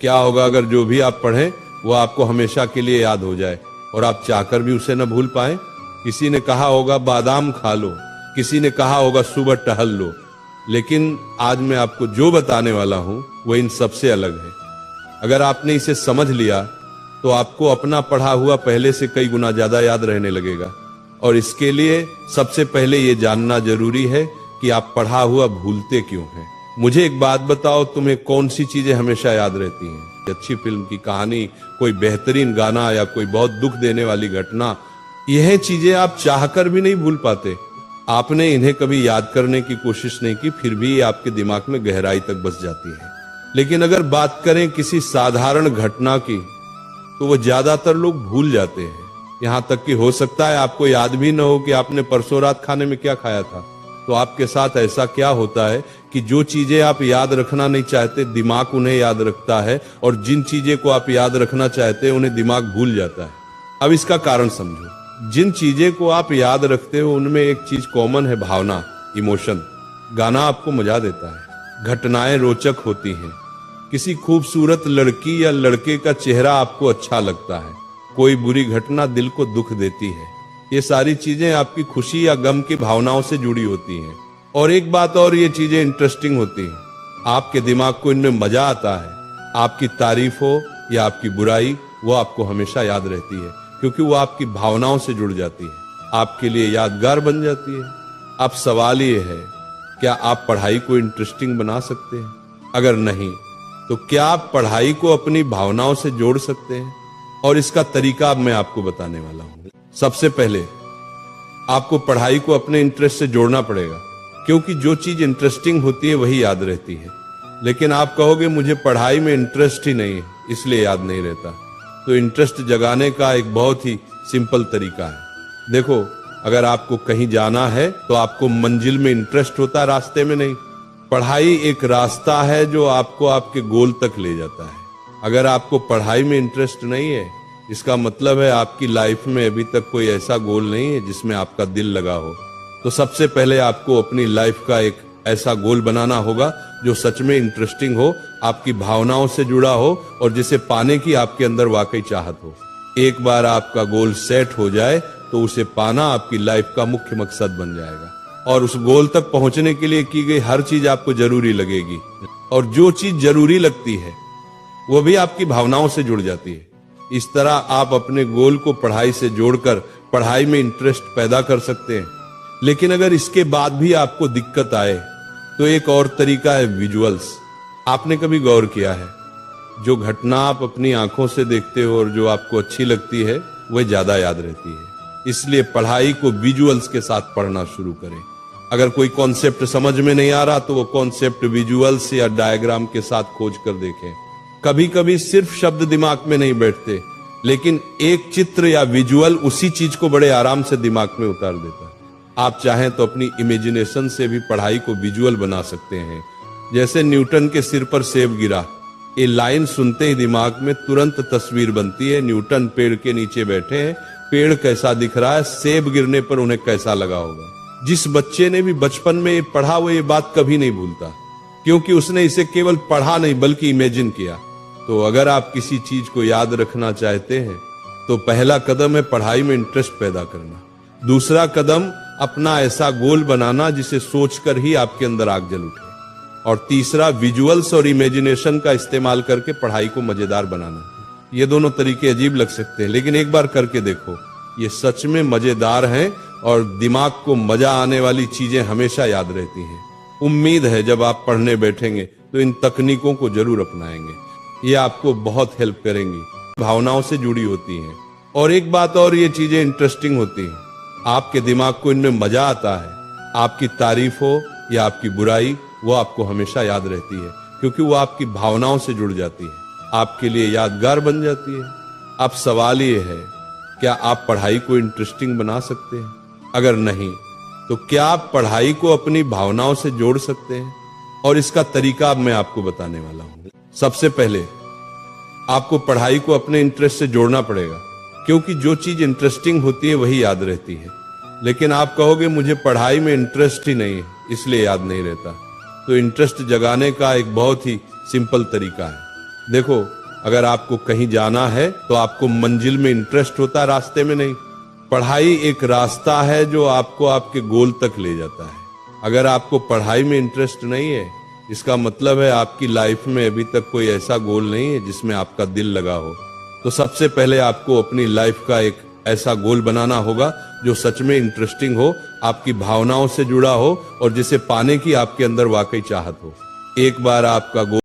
क्या होगा अगर जो भी आप पढ़ें वो आपको हमेशा के लिए याद हो जाए और आप चाहकर भी उसे न भूल पाए। किसी ने कहा होगा बादाम खा लो, किसी ने कहा होगा सुबह टहल लो, लेकिन आज मैं आपको जो बताने वाला हूं वो इन सबसे अलग है। अगर आपने इसे समझ लिया तो आपको अपना पढ़ा हुआ पहले से कई गुना ज्यादा याद रहने लगेगा। और इसके लिए सबसे पहले ये जानना जरूरी है कि आप पढ़ा हुआ भूलते क्यों हैं। मुझे एक बात बताओ, तुम्हें कौन सी चीजें हमेशा याद रहती हैं? अच्छी फिल्म की कहानी, कोई बेहतरीन गाना या कोई बहुत दुख देने वाली घटना, यह चीजें आप चाहकर भी नहीं भूल पाते। आपने इन्हें कभी याद करने की कोशिश नहीं की, फिर भी ये आपके दिमाग में गहराई तक बस जाती है। लेकिन अगर बात करें किसी साधारण घटना की तो वो ज्यादातर लोग भूल जाते हैं। यहां तक कि हो सकता है आपको याद भी न हो कि आपने परसों रात खाने में क्या खाया था। तो आपके साथ ऐसा क्या होता है कि जो चीजें आप याद रखना नहीं चाहते दिमाग उन्हें याद रखता है, और जिन चीजें को आप याद रखना चाहते हैं उन्हें दिमाग भूल जाता है। अब इसका कारण समझो। जिन चीजें को आप याद रखते हो उनमें एक चीज कॉमन है, भावना, इमोशन। गाना आपको मजा देता है, घटनाएं रोचक होती हैं, किसी खूबसूरत लड़की या लड़के का चेहरा आपको अच्छा लगता है, कोई बुरी घटना दिल को दुख देती है। ये सारी चीजें आपकी खुशी या गम की भावनाओं से जुड़ी होती हैं। और एक बात और, ये चीजें इंटरेस्टिंग होती हैं। आपके दिमाग को इनमें मजा आता है। आपकी तारीफ हो या आपकी बुराई, वो आपको हमेशा याद रहती है, क्योंकि वो आपकी भावनाओं से जुड़ जाती है, आपके लिए यादगार बन जाती है। अब सवाल ये है, क्या आप पढ़ाई को इंटरेस्टिंग बना सकते हैं? अगर नहीं तो क्या आप पढ़ाई को अपनी भावनाओं से जोड़ सकते हैं? और इसका तरीका अब मैं आपको बताने वाला हूं। सबसे पहले आपको पढ़ाई को अपने इंटरेस्ट से जोड़ना पड़ेगा, क्योंकि जो चीज इंटरेस्टिंग होती है वही याद रहती है। लेकिन आप कहोगे मुझे पढ़ाई में इंटरेस्ट ही नहीं है इसलिए याद नहीं रहता। तो इंटरेस्ट जगाने का एक बहुत ही सिंपल तरीका है। देखो, अगर आपको कहीं जाना है तो आपको मंजिल में इंटरेस्ट होता है, रास्ते में नहीं। पढ़ाई एक रास्ता है जो आपको आपके गोल तक ले जाता है। अगर आपको पढ़ाई में इंटरेस्ट नहीं है, इसका मतलब है आपकी लाइफ में अभी तक कोई ऐसा गोल नहीं है जिसमें आपका दिल लगा हो। तो सबसे पहले आपको अपनी लाइफ का एक ऐसा गोल बनाना होगा जो सच में इंटरेस्टिंग हो, आपकी भावनाओं से जुड़ा हो और जिसे पाने की आपके अंदर वाकई चाहत हो। एक बार आपका गोल सेट हो जाए तो उसे पाना आपकी लाइफ का मुख्य मकसद बन जाएगा। और उस गोल तक पहुंचने के लिए की गई हर चीज आपको जरूरी लगेगी, और जो चीज जरूरी लगती है वो भी आपकी भावनाओं से जुड़ जाती है। इस तरह आप अपने गोल को पढ़ाई से जोड़कर पढ़ाई में इंटरेस्ट पैदा कर सकते हैं। लेकिन अगर इसके बाद भी आपको दिक्कत आए तो एक और तरीका है, विजुअल्स। आपने कभी गौर किया है, जो घटना आप अपनी आंखों से देखते हो और जो आपको अच्छी लगती है वह ज्यादा याद रहती है। इसलिए पढ़ाई को विजुअल्स के साथ पढ़ना शुरू करें। अगर कोई कॉन्सेप्ट समझ में नहीं आ रहा तो वो कॉन्सेप्ट विजुअल्स या डायग्राम के साथ खोज कर देखें। कभी कभी सिर्फ शब्द दिमाग में नहीं बैठते, लेकिन एक चित्र या विजुअल उसी चीज को बड़े आराम से दिमाग में उतार देता है। आप चाहें तो अपनी इमेजिनेशन से भी पढ़ाई को विजुअल बना सकते हैं। जैसे न्यूटन के सिर पर सेब गिरा, ये लाइन सुनते ही दिमाग में तुरंत तस्वीर बनती है। न्यूटन पेड़ के नीचे बैठे हैं, पेड़ कैसा दिख रहा है, सेब गिरने पर उन्हें कैसा लगा होगा। जिस बच्चे ने भी बचपन में ये पढ़ा वो ये बात कभी नहीं भूलता, क्योंकि उसने इसे केवल पढ़ा नहीं बल्कि इमेजिन किया। तो अगर आप किसी चीज को याद रखना चाहते हैं तो पहला कदम है पढ़ाई में इंटरेस्ट पैदा करना। दूसरा कदम अपना ऐसा गोल बनाना जिसे सोचकर ही आपके अंदर आग जल उठे। और तीसरा विजुअल्स और इमेजिनेशन का इस्तेमाल करके पढ़ाई को मजेदार बनाना। ये दोनों तरीके अजीब लग सकते हैं, लेकिन एक बार करके देखो, ये सच में मजेदार हैं और दिमाग को मजा आने वाली चीजें हमेशा याद रहती हैं। उम्मीद है जब आप पढ़ने बैठेंगे तो इन तकनीकों को जरूर अपनाएंगे। ये आपको बहुत हेल्प करेंगी, भावनाओं से जुड़ी होती हैं। और एक बात और, ये चीजें इंटरेस्टिंग होती हैं। आपके दिमाग को इनमें मजा आता है। आपकी तारीफ हो या आपकी बुराई, वो आपको हमेशा याद रहती है, क्योंकि वो आपकी भावनाओं से जुड़ जाती है, आपके लिए यादगार बन जाती है। अब सवाल ये है, क्या आप पढ़ाई को इंटरेस्टिंग बना सकते हैं? अगर नहीं तो क्या आप पढ़ाई को अपनी भावनाओं से जोड़ सकते हैं? और इसका तरीका अब मैं आपको बताने वाला हूं। सबसे पहले आपको पढ़ाई को अपने इंटरेस्ट से जोड़ना पड़ेगा, क्योंकि जो चीज इंटरेस्टिंग होती है वही याद रहती है। लेकिन आप कहोगे मुझे पढ़ाई में इंटरेस्ट ही नहीं है इसलिए याद नहीं रहता। तो इंटरेस्ट जगाने का एक बहुत ही सिंपल तरीका है। देखो, अगर आपको कहीं जाना है तो आपको मंजिल में इंटरेस्ट होता है, रास्ते में नहीं। पढ़ाई एक रास्ता है जो आपको आपके गोल तक ले जाता है। अगर आपको पढ़ाई में इंटरेस्ट नहीं है, इसका मतलब है आपकी लाइफ में अभी तक कोई ऐसा गोल नहीं है जिसमें आपका दिल लगा हो। तो सबसे पहले आपको अपनी लाइफ का एक ऐसा गोल बनाना होगा जो सच में इंटरेस्टिंग हो, आपकी भावनाओं से जुड़ा हो और जिसे पाने की आपके अंदर वाकई चाहत हो। एक बार आपका गोल